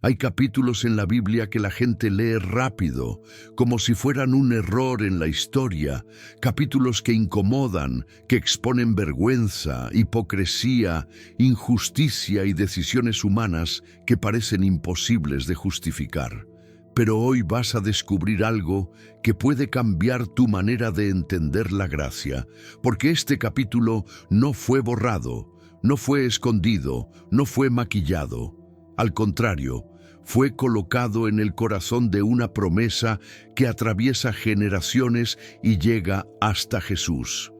Hay capítulos en la Biblia que la gente lee rápido, como si fueran un error en la historia, capítulos que incomodan, que exponen vergüenza, hipocresía, injusticia y decisiones humanas que parecen imposibles de justificar. Pero hoy vas a descubrir algo que puede cambiar tu manera de entender la gracia, porque este capítulo no fue borrado, no fue escondido, no fue maquillado. Al contrario, fue colocado en el corazón de una promesa que atraviesa generaciones y llega hasta Jesús.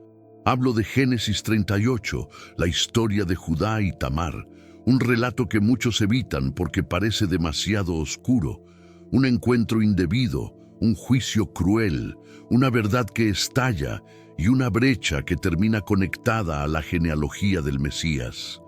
Hablo de Génesis 38, la historia de Judá y Tamar, un relato que muchos evitan porque parece demasiado oscuro, un encuentro indebido, un juicio cruel, una verdad que estalla y una brecha que termina conectada a la genealogía del Mesías.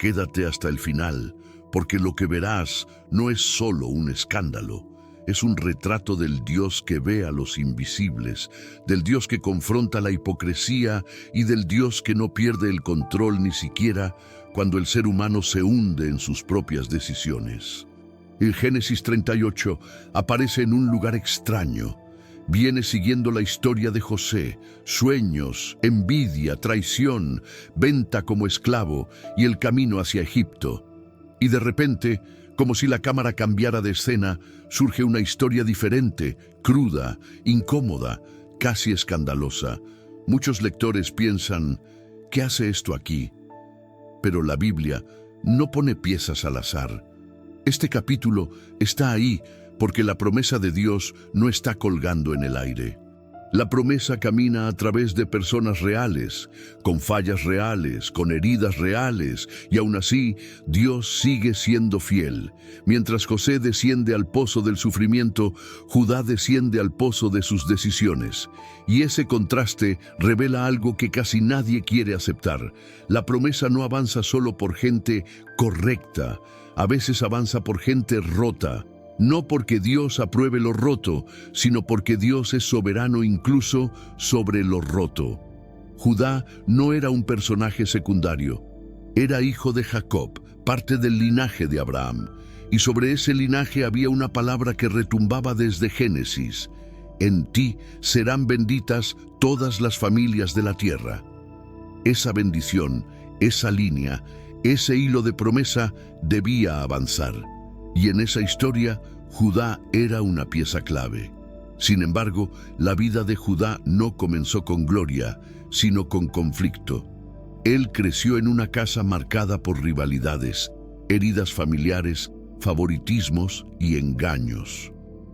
Quédate hasta el final, porque lo que verás no es solo un escándalo, es un retrato del Dios que ve a los invisibles, del Dios que confronta la hipocresía y del Dios que no pierde el control ni siquiera cuando el ser humano se hunde en sus propias decisiones. El Génesis 38 aparece en un lugar extraño. Viene siguiendo la historia de José, sueños, envidia, traición, venta como esclavo y el camino hacia Egipto. Y de repente, como si la cámara cambiara de escena, surge una historia diferente, cruda, incómoda, casi escandalosa. Muchos lectores piensan, ¿qué hace esto aquí? Pero la Biblia no pone piezas al azar. Este capítulo está ahí porque la promesa de Dios no está colgando en el aire. La promesa camina a través de personas reales, con fallas reales, con heridas reales, y aún así, Dios sigue siendo fiel. Mientras José desciende al pozo del sufrimiento, Judá desciende al pozo de sus decisiones. Y ese contraste revela algo que casi nadie quiere aceptar. La promesa no avanza solo por gente correcta, a veces avanza por gente rota. No porque Dios apruebe lo roto, sino porque Dios es soberano incluso sobre lo roto. Judá no era un personaje secundario. Era hijo de Jacob, parte del linaje de Abraham. Y sobre ese linaje había una palabra que retumbaba desde Génesis. En ti serán benditas todas las familias de la tierra. Esa bendición, esa línea, ese hilo de promesa debía avanzar. Y en esa historia, Judá era una pieza clave. Sin embargo, la vida de Judá no comenzó con gloria, sino con conflicto. Él creció en una casa marcada por rivalidades, heridas familiares, favoritismos y engaños.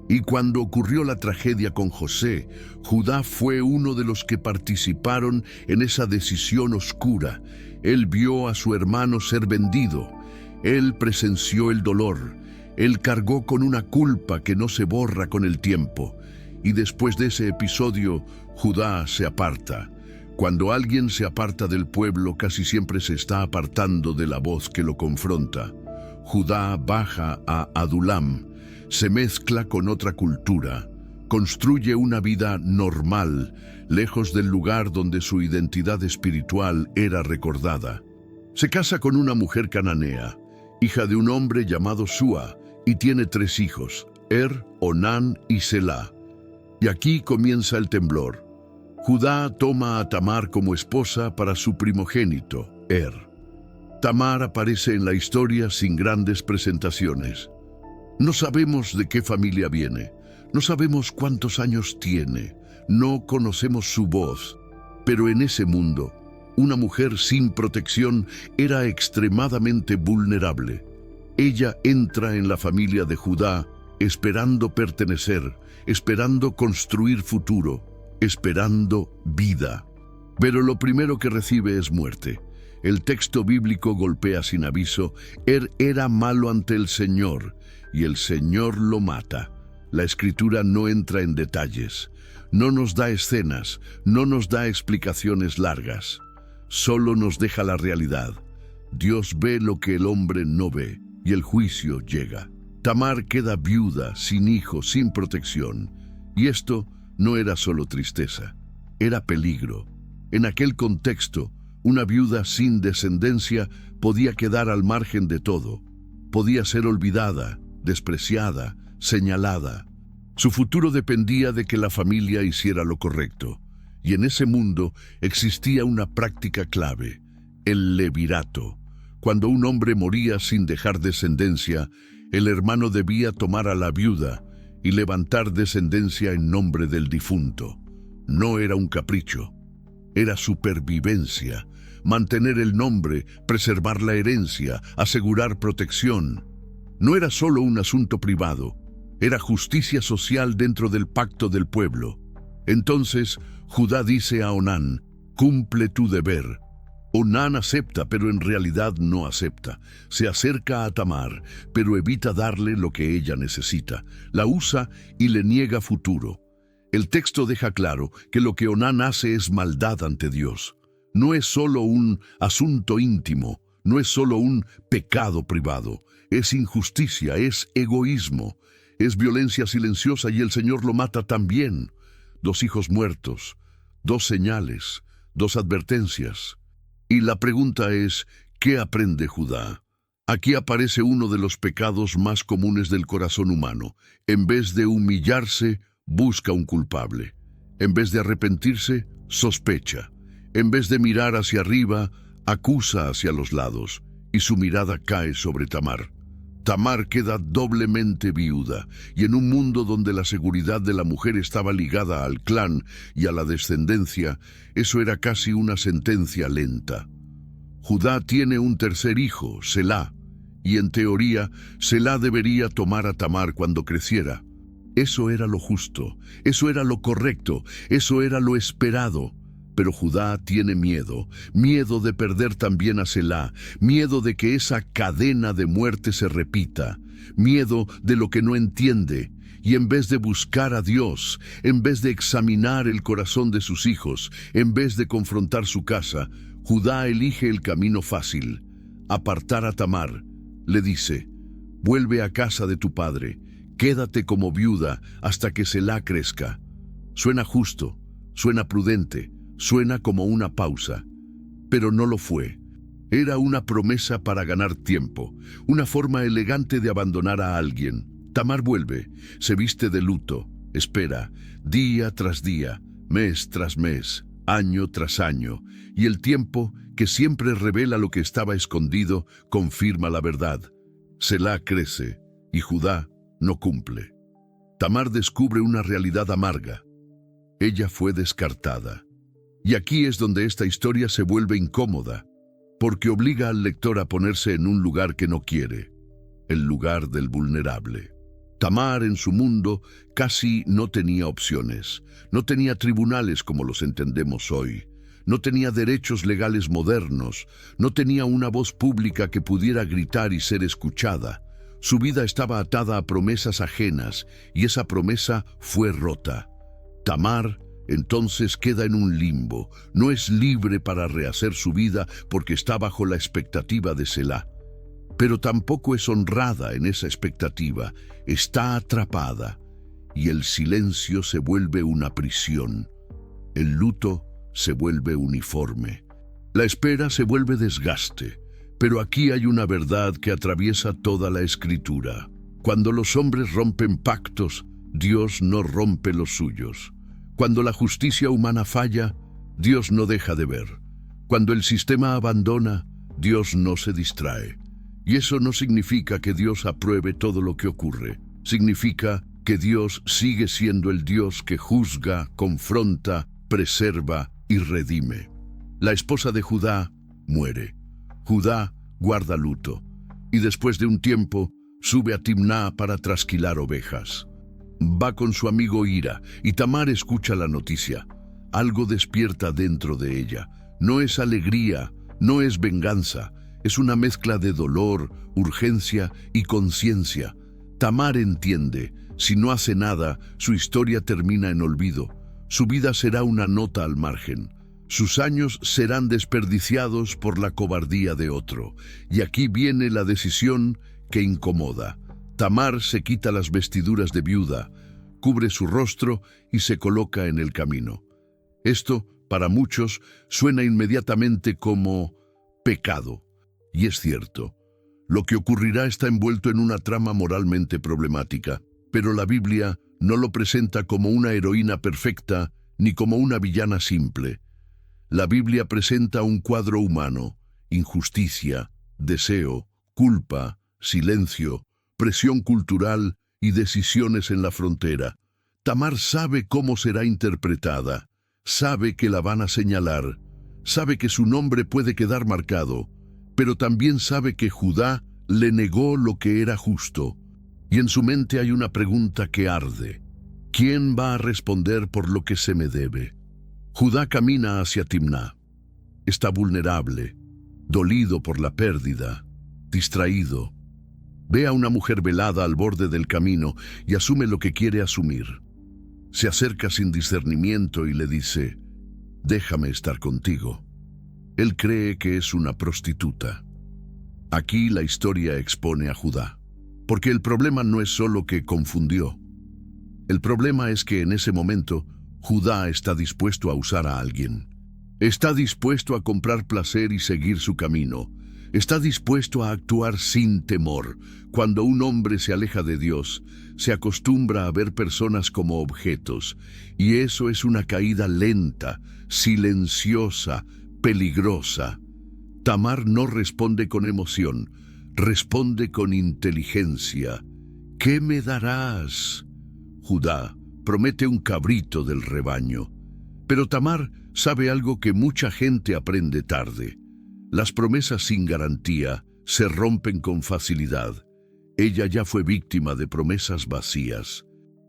Y cuando ocurrió la tragedia con José, Judá fue uno de los que participaron en esa decisión oscura. Él vio a su hermano ser vendido. Él presenció el dolor. Él cargó con una culpa que no se borra con el tiempo. Y después de ese episodio, Judá se aparta. Cuando alguien se aparta del pueblo, casi siempre se está apartando de la voz que lo confronta. Judá baja a Adulam, se mezcla con otra cultura, construye una vida normal, lejos del lugar donde su identidad espiritual era recordada. Se casa con una mujer cananea, hija de un hombre llamado Súa, y tiene 3 hijos, Onán y Selá. Y aquí comienza el temblor. Judá toma a Tamar como esposa para su primogénito, Tamar aparece en la historia sin grandes presentaciones. No sabemos de qué familia viene, no sabemos cuántos años tiene, no conocemos su voz, pero en ese mundo, una mujer sin protección era extremadamente vulnerable. Ella entra en la familia de Judá esperando pertenecer, esperando construir futuro, esperando vida. Pero lo primero que recibe es muerte. El texto bíblico golpea sin aviso. Era malo ante el Señor y el Señor lo mata. La Escritura no entra en detalles, no nos da escenas, no nos da explicaciones largas. Solo nos deja la realidad. Dios ve lo que el hombre no ve. Y el juicio llega. Tamar queda viuda, sin hijo, sin protección. Y esto no era solo tristeza, era peligro. En aquel contexto, una viuda sin descendencia podía quedar al margen de todo. Podía ser olvidada, despreciada, señalada. Su futuro dependía de que la familia hiciera lo correcto. Y en ese mundo existía una práctica clave, el levirato. Cuando un hombre moría sin dejar descendencia, el hermano debía tomar a la viuda y levantar descendencia en nombre del difunto. No era un capricho, era supervivencia. Mantener el nombre, preservar la herencia, asegurar protección. No era solo un asunto privado, era justicia social dentro del pacto del pueblo. Entonces, Judá dice a Onán, cumple tu deber. Onán acepta, pero en realidad no acepta. Se acerca a Tamar, pero evita darle lo que ella necesita. La usa y le niega futuro. El texto deja claro que lo que Onán hace es maldad ante Dios. No es solo un asunto íntimo, no es solo un pecado privado. Es injusticia, es egoísmo, es violencia silenciosa y el Señor lo mata también. 2 hijos muertos, 2 señales, 2 advertencias. Y la pregunta es, ¿qué aprende Judá? Aquí aparece uno de los pecados más comunes del corazón humano. En vez de humillarse, busca un culpable. En vez de arrepentirse, sospecha. En vez de mirar hacia arriba, acusa hacia los lados. Y su mirada cae sobre Tamar. Tamar queda doblemente viuda, y en un mundo donde la seguridad de la mujer estaba ligada al clan y a la descendencia, eso era casi una sentencia lenta. Judá tiene un tercer hijo, Selá, y en teoría, Selá debería tomar a Tamar cuando creciera. Eso era lo justo, eso era lo correcto, eso era lo esperado. Pero Judá tiene miedo de perder también a Selá, miedo de que esa cadena de muerte se repita, miedo de lo que no entiende, y en vez de buscar a Dios, en vez de examinar el corazón de sus hijos, en vez de confrontar su casa, Judá elige el camino fácil, apartar a Tamar. Le dice, vuelve a casa de tu padre, quédate como viuda hasta que Selá crezca. Suena justo, suena prudente, suena como una pausa, pero no lo fue. Era una promesa para ganar tiempo, una forma elegante de abandonar a alguien. Tamar vuelve, se viste de luto, espera, día tras día, mes tras mes, año tras año, y el tiempo, que siempre revela lo que estaba escondido, confirma la verdad. Selá crece, y Judá no cumple. Tamar descubre una realidad amarga. Ella fue descartada. Y aquí es donde esta historia se vuelve incómoda, porque obliga al lector a ponerse en un lugar que no quiere, el lugar del vulnerable. Tamar en su mundo casi no tenía opciones, no tenía tribunales como los entendemos hoy, no tenía derechos legales modernos, no tenía una voz pública que pudiera gritar y ser escuchada. Su vida estaba atada a promesas ajenas y esa promesa fue rota. Tamar entonces queda en un limbo, no es libre para rehacer su vida porque está bajo la expectativa de Selá. Pero tampoco es honrada en esa expectativa, está atrapada, y el silencio se vuelve una prisión. El luto se vuelve uniforme. La espera se vuelve desgaste, pero aquí hay una verdad que atraviesa toda la Escritura. Cuando los hombres rompen pactos, Dios no rompe los suyos. Cuando la justicia humana falla, Dios no deja de ver. Cuando el sistema abandona, Dios no se distrae. Y eso no significa que Dios apruebe todo lo que ocurre. Significa que Dios sigue siendo el Dios que juzga, confronta, preserva y redime. La esposa de Judá muere. Judá guarda luto. Y después de un tiempo, sube a Timná para trasquilar ovejas. Va con su amigo Hira, y Tamar escucha la noticia. Algo despierta dentro de ella. No es alegría, no es venganza, es una mezcla de dolor, urgencia y conciencia. Tamar entiende, si no hace nada, su historia termina en olvido. Su vida será una nota al margen. Sus años serán desperdiciados por la cobardía de otro. Y aquí viene la decisión que incomoda. Tamar se quita las vestiduras de viuda, cubre su rostro y se coloca en el camino. Esto, para muchos, suena inmediatamente como pecado. Y es cierto, Lo que ocurrirá está envuelto en una trama moralmente problemática, pero la Biblia no lo presenta como una heroína perfecta ni como una villana simple. La Biblia presenta un cuadro humano: injusticia, deseo, culpa, silencio, presión cultural y decisiones en la frontera. Tamar sabe cómo será interpretada, sabe que la van a señalar, sabe que su nombre puede quedar marcado, pero también sabe que Judá le negó lo que era justo. Y en su mente hay una pregunta que arde: ¿quién va a responder por lo que se me debe? Judá camina hacia Timná. Está vulnerable, dolido por la pérdida, distraído. Ve a una mujer velada al borde del camino y asume lo que quiere asumir. Se acerca sin discernimiento y le dice: déjame estar contigo. Él cree que es una prostituta. Aquí la historia expone a Judá, porque el problema no es solo que confundió. El problema es que en ese momento Judá está dispuesto a usar a alguien. Está dispuesto a comprar placer y seguir su camino. Está dispuesto a actuar sin temor. Cuando un hombre se aleja de Dios, se acostumbra a ver personas como objetos, y eso es una caída lenta, silenciosa, peligrosa. Tamar no responde con emoción, responde con inteligencia. ¿Qué me darás? Judá promete un cabrito del rebaño. Pero Tamar sabe algo que mucha gente aprende tarde. Las promesas sin garantía se rompen con facilidad. Ella ya fue víctima de promesas vacías.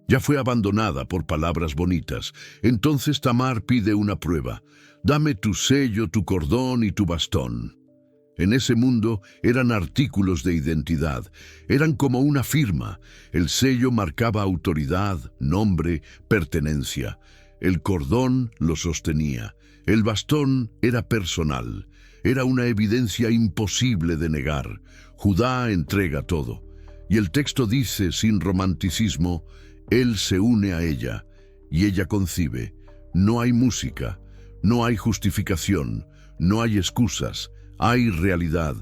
Ya fue abandonada por palabras bonitas. Entonces Tamar pide una prueba. Dame tu sello, tu cordón y tu bastón. En ese mundo eran artículos de identidad. Eran como una firma. El sello marcaba autoridad, nombre, pertenencia. El cordón lo sostenía. El bastón era personal. Era una evidencia imposible de negar. Judá entrega todo. Y el texto dice, sin romanticismo, él se une a ella, y ella concibe. No hay música, no hay justificación, no hay excusas, hay realidad.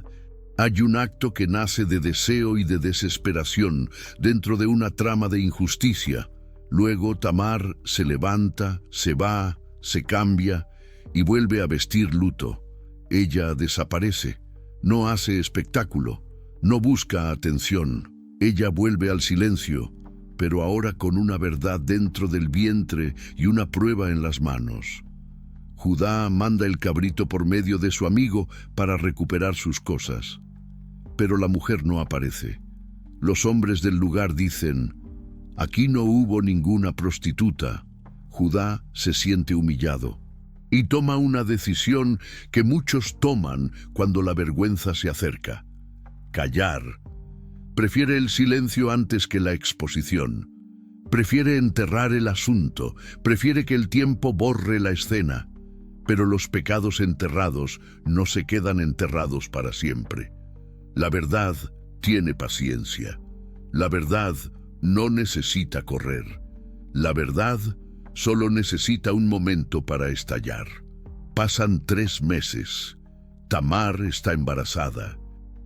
Hay un acto que nace de deseo y de desesperación dentro de una trama de injusticia. Luego Tamar se levanta, se va, se cambia y vuelve a vestir luto. Ella desaparece, no hace espectáculo, no busca atención. Ella vuelve al silencio, pero ahora con una verdad dentro del vientre y una prueba en las manos. Judá manda el cabrito por medio de su amigo para recuperar sus cosas. Pero la mujer no aparece. Los hombres del lugar dicen: aquí no hubo ninguna prostituta. Judá se siente humillado y toma una decisión que muchos toman cuando la vergüenza se acerca: callar. Prefiere el silencio antes que la exposición. Prefiere enterrar el asunto, prefiere que el tiempo borre la escena. Pero los pecados enterrados no se quedan enterrados para siempre. La verdad tiene paciencia. La verdad no necesita correr. La verdad solo necesita un momento para estallar. Pasan 3 meses. Tamar está embarazada.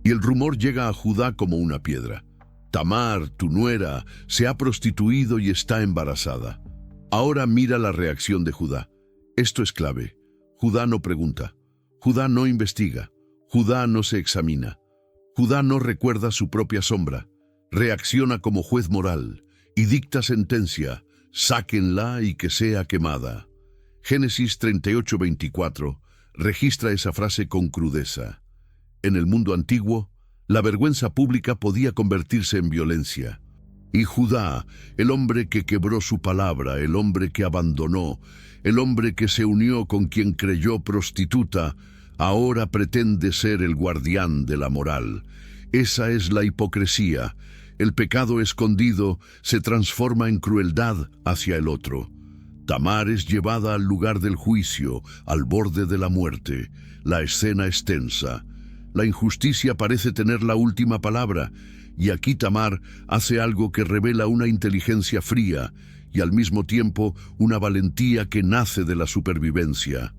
Y el rumor llega a Judá como una piedra. Tamar, tu nuera, se ha prostituido y está embarazada. Ahora mira la reacción de Judá. Esto es clave. Judá no pregunta. Judá no investiga. Judá no se examina. Judá no recuerda su propia sombra. Reacciona como juez moral y dicta sentencia: sáquenla y que sea quemada. Génesis 38:24 registra esa frase con crudeza. En el mundo antiguo, la vergüenza pública podía convertirse en violencia. Y Judá, el hombre que quebró su palabra, el hombre que abandonó, el hombre que se unió con quien creyó prostituta, ahora pretende ser el guardián de la moral. Esa es la hipocresía. El pecado escondido se transforma en crueldad hacia el otro. Tamar es llevada al lugar del juicio, al borde de la muerte. La escena es tensa. La injusticia parece tener la última palabra, y aquí Tamar hace algo que revela una inteligencia fría y al mismo tiempo una valentía que nace de la supervivencia.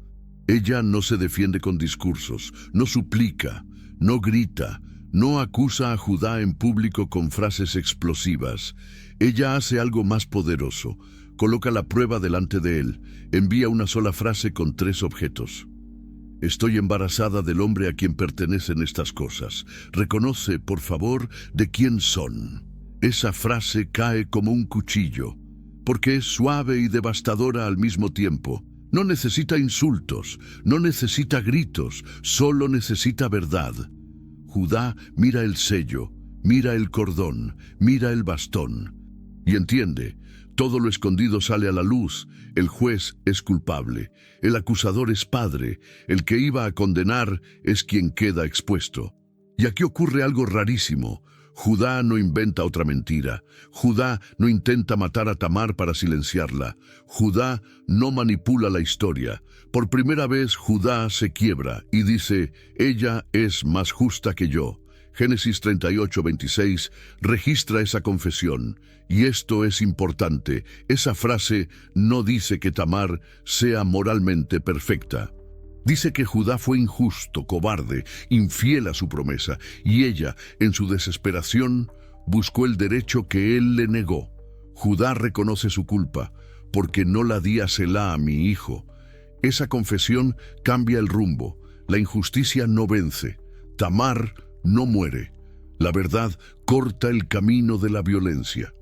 Ella no se defiende con discursos, no suplica, no grita, No acusa a Judá en público con frases explosivas. Ella hace algo más poderoso. Coloca la prueba delante de él. Envía una sola frase con 3 objetos. Estoy embarazada del hombre a quien pertenecen estas cosas. Reconoce, por favor, de quién son. Esa frase cae como un cuchillo, porque es suave y devastadora al mismo tiempo. No necesita insultos, no necesita gritos, solo necesita verdad. Judá mira el sello, mira el cordón, mira el bastón. Y entiende, todo lo escondido sale a la luz. El juez es culpable, el acusador es padre, el que iba a condenar es quien queda expuesto. Y aquí ocurre algo rarísimo. Judá no inventa otra mentira. Judá no intenta matar a Tamar para silenciarla. Judá no manipula la historia. Por primera vez Judá se quiebra y dice, ella es más justa que yo. Génesis 38:26 registra esa confesión. Y esto es importante. Esa frase no dice que Tamar sea moralmente perfecta. Dice que Judá fue injusto, cobarde, infiel a su promesa, y ella, en su desesperación, buscó el derecho que él le negó. Judá reconoce su culpa, porque no la di a Selá, a mi hijo. Esa confesión cambia el rumbo. La injusticia no vence. Tamar no muere. La verdad corta el camino de la violencia.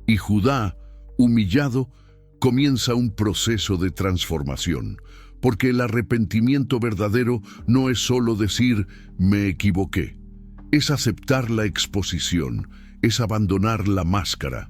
Y Judá, humillado, comienza un proceso de transformación. Porque el arrepentimiento verdadero no es solo decir, me equivoqué. Es aceptar la exposición, es abandonar la máscara.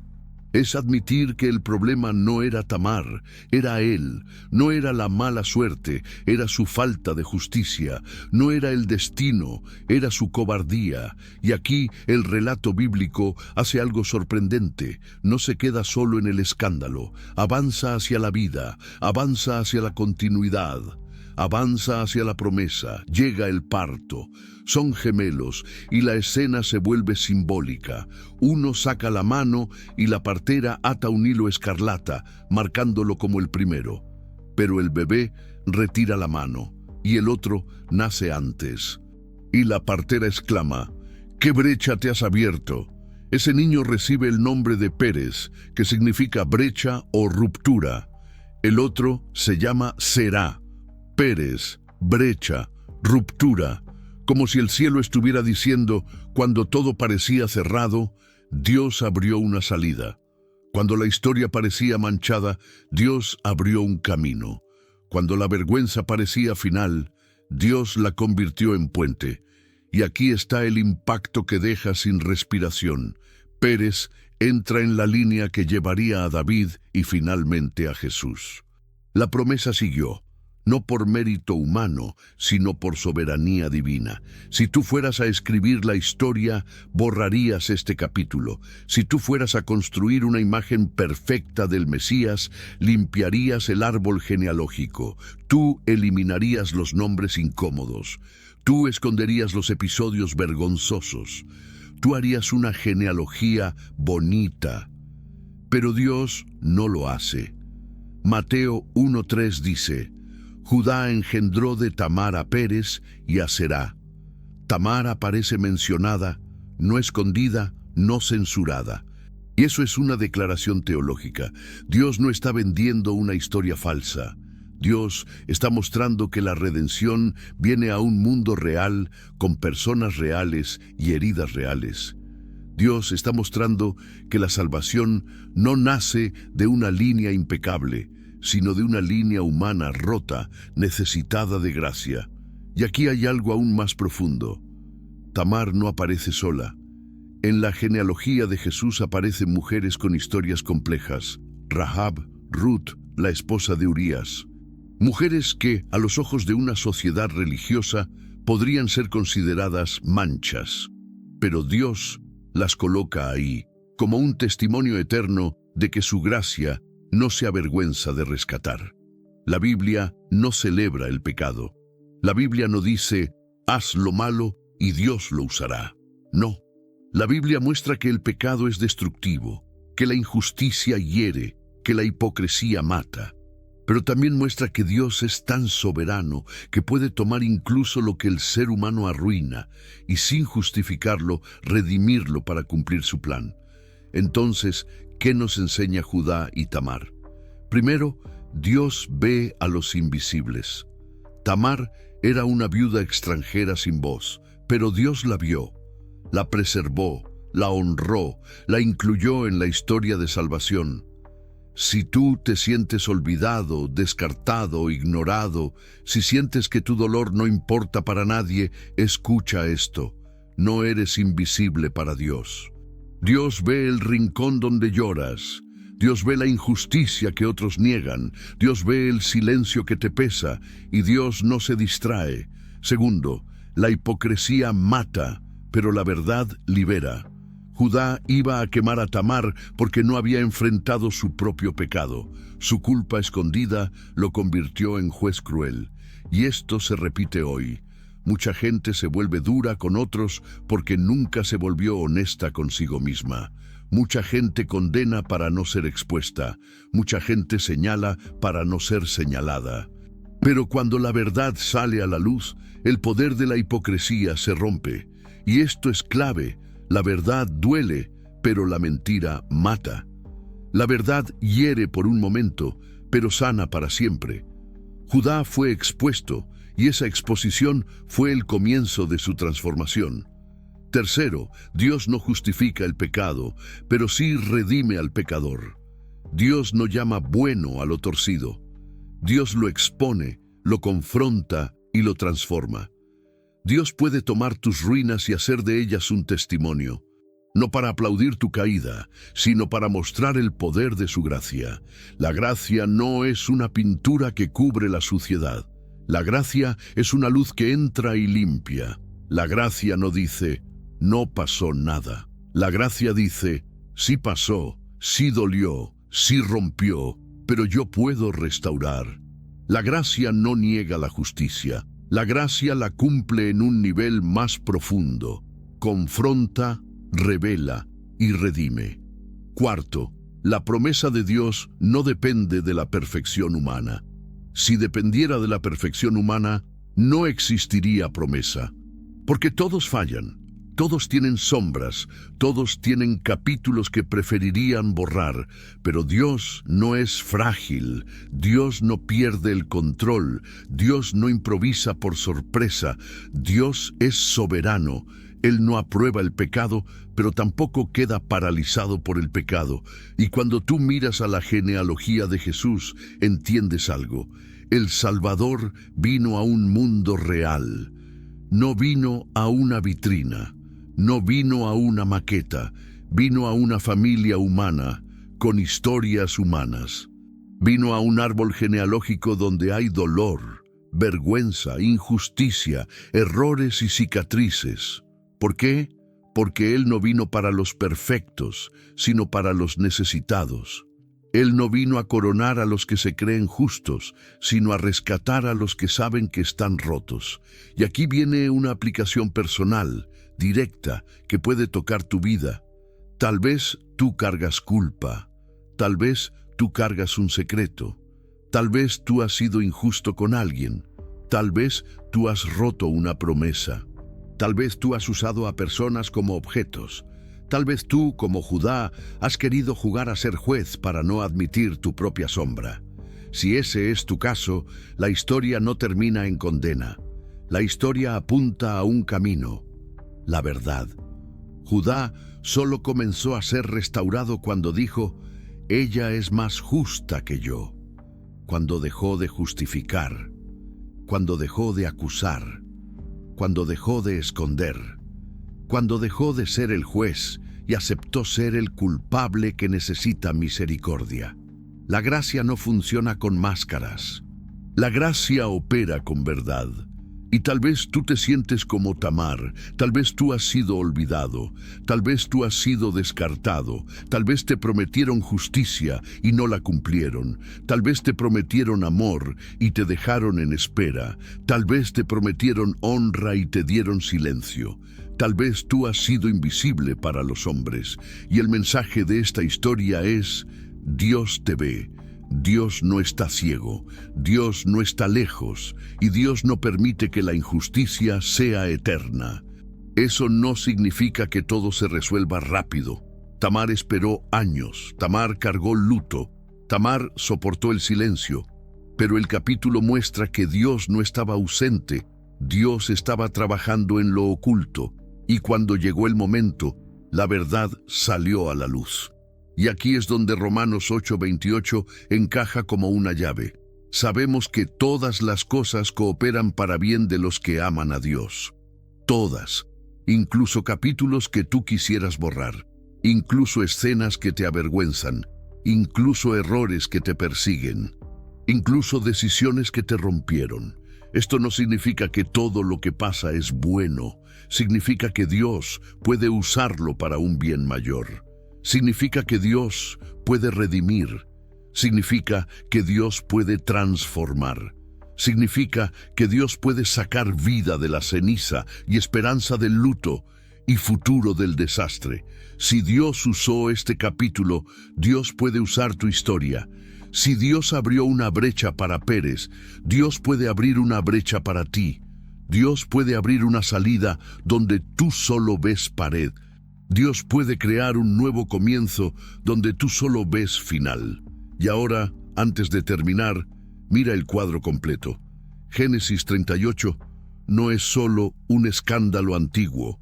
Es admitir que el problema no era Tamar, era él. No era la mala suerte, era su falta de justicia. No era el destino, era su cobardía. Y aquí el relato bíblico hace algo sorprendente. No se queda solo en el escándalo. Avanza hacia la vida, avanza hacia la continuidad. Avanza hacia la promesa, llega el parto. Son gemelos y la escena se vuelve simbólica. Uno saca la mano y la partera ata un hilo escarlata, marcándolo como el primero. Pero el bebé retira la mano y el otro nace antes. Y la partera exclama, ¿qué brecha te has abierto? Ese niño recibe el nombre de Pérez, que significa brecha o ruptura. El otro se llama Será. Pérez, brecha, ruptura, como si el cielo estuviera diciendo, cuando todo parecía cerrado, Dios abrió una salida. Cuando la historia parecía manchada, Dios abrió un camino. Cuando la vergüenza parecía final, Dios la convirtió en puente. Y aquí está el impacto que deja sin respiración. Pérez entra en la línea que llevaría a David y finalmente a Jesús. La promesa siguió. No por mérito humano, sino por soberanía divina. Si tú fueras a escribir la historia, borrarías este capítulo. Si tú fueras a construir una imagen perfecta del Mesías, limpiarías el árbol genealógico. Tú eliminarías los nombres incómodos. Tú esconderías los episodios vergonzosos. Tú harías una genealogía bonita. Pero Dios no lo hace. Mateo 1:3 dice, Judá engendró de Tamar a Pérez y a Será. Tamar aparece mencionada, no escondida, no censurada. Y eso es una declaración teológica. Dios no está vendiendo una historia falsa. Dios está mostrando que la redención viene a un mundo real, con personas reales y heridas reales. Dios está mostrando que la salvación no nace de una línea impecable, sino de una línea humana rota, necesitada de gracia. Y aquí hay algo aún más profundo. Tamar no aparece sola. En la genealogía de Jesús aparecen mujeres con historias complejas. Rahab, Ruth, la esposa de Urías. Mujeres que, a los ojos de una sociedad religiosa, podrían ser consideradas manchas. Pero Dios las coloca ahí, como un testimonio eterno de que su gracia no se avergüenza de rescatar. La Biblia no celebra el pecado. La Biblia no dice, haz lo malo y Dios lo usará. No. La Biblia muestra que el pecado es destructivo, que la injusticia hiere, que la hipocresía mata. pero también muestra que Dios es tan soberano que puede tomar incluso lo que el ser humano arruina y sin justificarlo, redimirlo para cumplir su plan. Entonces, ¿qué nos enseña Judá y Tamar? Primero, Dios ve a los invisibles. Tamar era una viuda extranjera sin voz, pero Dios la vio, la preservó, la honró, la incluyó en la historia de salvación. Si tú te sientes olvidado, descartado, ignorado, si sientes que tu dolor no importa para nadie, escucha esto: no eres invisible para Dios. Dios ve el rincón donde lloras. Dios ve la injusticia que otros niegan. Dios ve el silencio que te pesa, y Dios no se distrae. Segundo, la hipocresía mata, pero la verdad libera. Judá iba a quemar a Tamar porque no había enfrentado su propio pecado. Su culpa escondida lo convirtió en juez cruel. Y esto se repite hoy. Mucha gente se vuelve dura con otros porque nunca se volvió honesta consigo misma. Mucha gente condena para no ser expuesta. Mucha gente señala para no ser señalada. Pero cuando la verdad sale a la luz, el poder de la hipocresía se rompe. Y esto es clave. La verdad duele, pero la mentira mata. La verdad hiere por un momento, pero sana para siempre. Judá fue expuesto, y esa exposición fue el comienzo de su transformación. Tercero, Dios no justifica el pecado, pero sí redime al pecador. Dios no llama bueno a lo torcido. Dios lo expone, lo confronta y lo transforma. Dios puede tomar tus ruinas y hacer de ellas un testimonio, no para aplaudir tu caída, sino para mostrar el poder de su gracia. La gracia no es una pintura que cubre la suciedad. La gracia es una luz que entra y limpia. La gracia no dice, no pasó nada. La gracia dice, sí pasó, sí dolió, sí rompió, pero yo puedo restaurar. La gracia no niega la justicia. La gracia la cumple en un nivel más profundo. Confronta, revela y redime. Cuarto, la promesa de Dios no depende de la perfección humana. Si dependiera de la perfección humana, no existiría promesa. Porque todos fallan, todos tienen sombras, todos tienen capítulos que preferirían borrar, pero Dios no es frágil, Dios no pierde el control, Dios no improvisa por sorpresa, Dios es soberano. Él no aprueba el pecado, pero tampoco queda paralizado por el pecado. Y cuando tú miras a la genealogía de Jesús, entiendes algo. El Salvador vino a un mundo real. No vino a una vitrina, no vino a una maqueta, vino a una familia humana, con historias humanas. Vino a un árbol genealógico donde hay dolor, vergüenza, injusticia, errores y cicatrices. ¿Por qué? Porque Él no vino para los perfectos, sino para los necesitados. Él no vino a coronar a los que se creen justos, sino a rescatar a los que saben que están rotos. Y aquí viene una aplicación personal, directa, que puede tocar tu vida. Tal vez tú cargas culpa, tal vez tú cargas un secreto, tal vez tú has sido injusto con alguien, tal vez tú has roto una promesa. Tal vez tú has usado a personas como objetos. Tal vez tú, como Judá, has querido jugar a ser juez para no admitir tu propia sombra. Si ese es tu caso, la historia no termina en condena. La historia apunta a un camino, la verdad. Judá solo comenzó a ser restaurado cuando dijo, ella es más justa que yo. Cuando dejó de justificar, cuando dejó de acusar, cuando dejó de esconder, cuando dejó de ser el juez y aceptó ser el culpable que necesita misericordia. La gracia no funciona con máscaras. La gracia opera con verdad. Y tal vez tú te sientes como Tamar, tal vez tú has sido olvidado, tal vez tú has sido descartado, tal vez te prometieron justicia y no la cumplieron, tal vez te prometieron amor y te dejaron en espera, tal vez te prometieron honra y te dieron silencio. Tal vez tú has sido invisible para los hombres, y el mensaje de esta historia es, Dios te ve, Dios no está ciego, Dios no está lejos, y Dios no permite que la injusticia sea eterna. Eso no significa que todo se resuelva rápido. Tamar esperó años, Tamar cargó luto, Tamar soportó el silencio, pero el capítulo muestra que Dios no estaba ausente, Dios estaba trabajando en lo oculto, y cuando llegó el momento, la verdad salió a la luz. Y aquí es donde Romanos 8:28 encaja como una llave. Sabemos que todas las cosas cooperan para bien de los que aman a Dios. Todas, incluso capítulos que tú quisieras borrar, incluso escenas que te avergüenzan, incluso errores que te persiguen, incluso decisiones que te rompieron. Esto no significa que todo lo que pasa es bueno, significa que Dios puede usarlo para un bien mayor. Significa que Dios puede redimir, significa que Dios puede transformar, significa que Dios puede sacar vida de la ceniza y esperanza del luto y futuro del desastre. Si Dios usó este capítulo, Dios puede usar tu historia. Si Dios abrió una brecha para Pérez, Dios puede abrir una brecha para ti. Dios puede abrir una salida donde tú solo ves pared. Dios puede crear un nuevo comienzo donde tú solo ves final. Y ahora, antes de terminar, mira el cuadro completo. Génesis 38 no es solo un escándalo antiguo,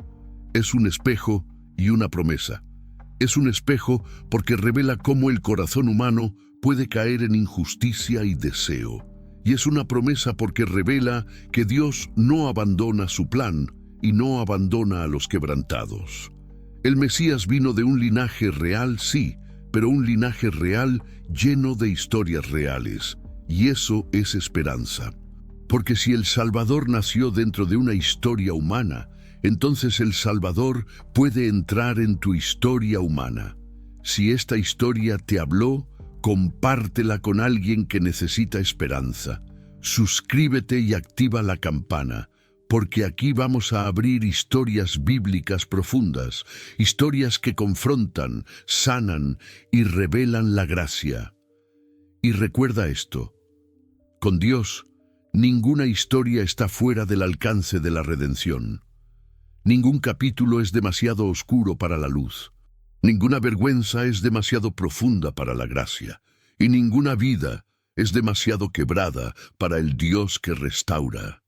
es un espejo y una promesa. Es un espejo porque revela cómo el corazón humano puede caer en injusticia y deseo. Y es una promesa porque revela que Dios no abandona su plan y no abandona a los quebrantados. El Mesías vino de un linaje real, sí, pero un linaje real lleno de historias reales. Y eso es esperanza. Porque si el Salvador nació dentro de una historia humana, entonces el Salvador puede entrar en tu historia humana. Si esta historia te habló, compártela con alguien que necesita esperanza. Suscríbete y activa la campana, porque aquí vamos a abrir historias bíblicas profundas, historias que confrontan, sanan y revelan la gracia. Y recuerda esto, con Dios, ninguna historia está fuera del alcance de la redención. Ningún capítulo es demasiado oscuro para la luz. Ninguna vergüenza es demasiado profunda para la gracia. Y ninguna vida es demasiado quebrada para el Dios que restaura.